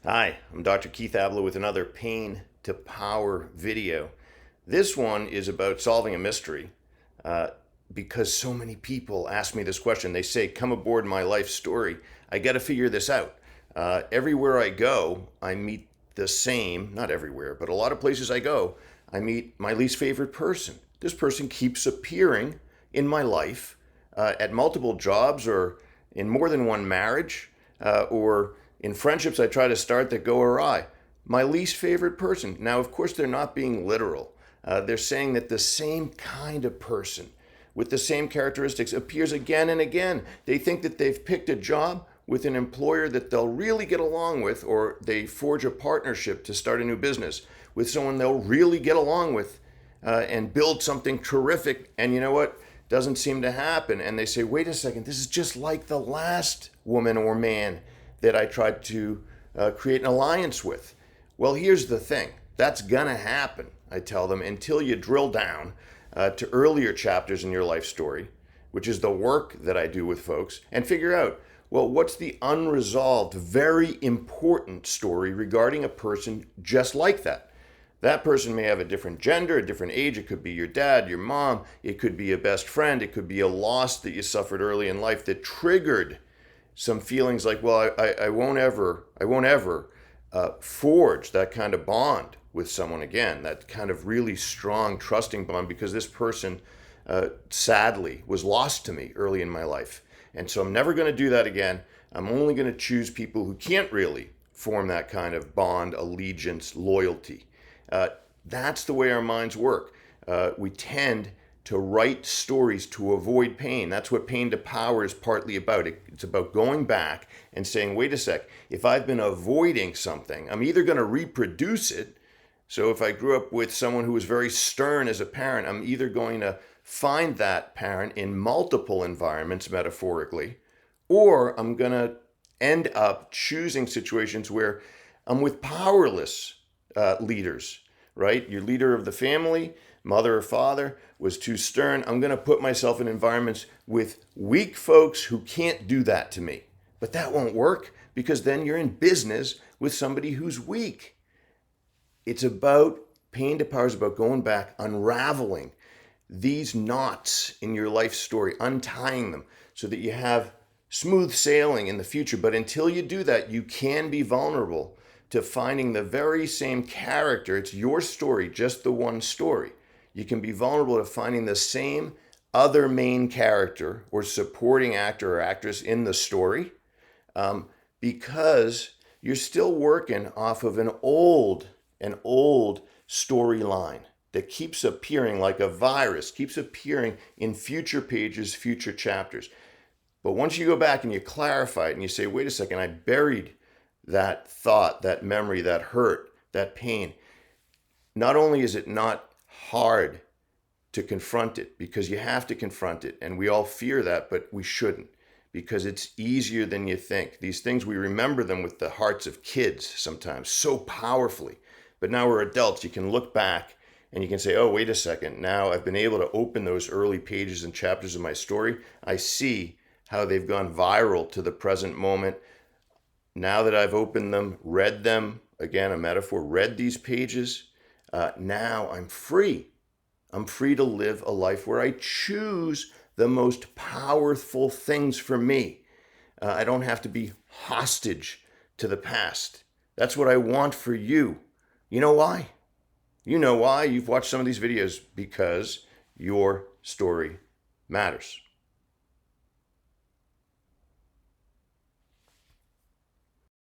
Hi, I'm Dr. Keith Ablow with another Pain to Power video. This one is about solving a mystery uh, because so many people ask me this question. They say, come aboard my life story. I got to figure this out. Everywhere I go, I meet the same, not everywhere, but a lot of places I go, I meet my least favorite person. This person keeps appearing in my life at multiple jobs or in more than one marriage or in friendships I try to start that go awry. My least favorite person. Now, of course, they're not being literal. They're saying that the same kind of person with the same characteristics appears again and again. They think that they've picked a job with an employer that they'll really get along with, or they forge a partnership to start a new business with someone they'll really get along with and build something terrific. And you know what? Doesn't seem to happen. And they say, wait a second, this is just like the last woman or man that I tried to create an alliance with. Well, here's the thing. That's gonna happen, I tell them, until you drill down to earlier chapters in your life story, which is the work that I do with folks, and figure out, well, what's the unresolved, very important story regarding a person just like that? That person may have a different gender, a different age. It could be your dad, your mom. It could be a best friend. It could be a loss that you suffered early in life that triggered some feelings like, well, I won't ever forge that kind of bond with someone again, that kind of really strong, trusting bond, because this person sadly was lost to me early in my life. And so I'm never going to do that again. I'm only going to choose people who can't really form that kind of bond, allegiance, loyalty. That's the way our minds work. We tend to write stories to avoid pain. That's what Pain to Power is partly about. It's about going back and saying, wait a sec, if I've been avoiding something, I'm either going to reproduce it. So if I grew up with someone who was very stern as a parent, I'm either going to find that parent in multiple environments, metaphorically, or I'm going to end up choosing situations where I'm with powerless leaders, right? Your leader of the family, mother or father, was too stern. I'm going to put myself in environments with weak folks who can't do that to me. But that won't work because then you're in business with somebody who's weak. It's about Pain to Power is about going back, unraveling these knots in your life story, untying them so that you have smooth sailing in the future. But until you do that, you can be vulnerable to finding the very same character. It's your story, just the one story. You can be vulnerable to finding the same other main character or supporting actor or actress in the story because you're still working off of an old storyline that keeps appearing like a virus, keeps appearing in future pages, future chapters. But once you go back and you clarify it and you say, wait a second, I buried that thought, that memory, that hurt, that pain. Not only is it not hard to confront it, because you have to confront it, and we all fear that, but we shouldn't, because it's easier than you think. These things, we remember them with the hearts of kids sometimes so powerfully. But now we're adults. You can look back and you can say, oh, wait a second. Now I've been able to open those early pages and chapters of my story. I see how they've gone viral to the present moment. Now that I've opened them, read them, again, a metaphor, read these pages, now I'm free. I'm free to live a life where I choose the most powerful things for me. I don't have to be hostage to the past. That's what I want for you. You know why? You know why. You've watched some of these videos because your story matters.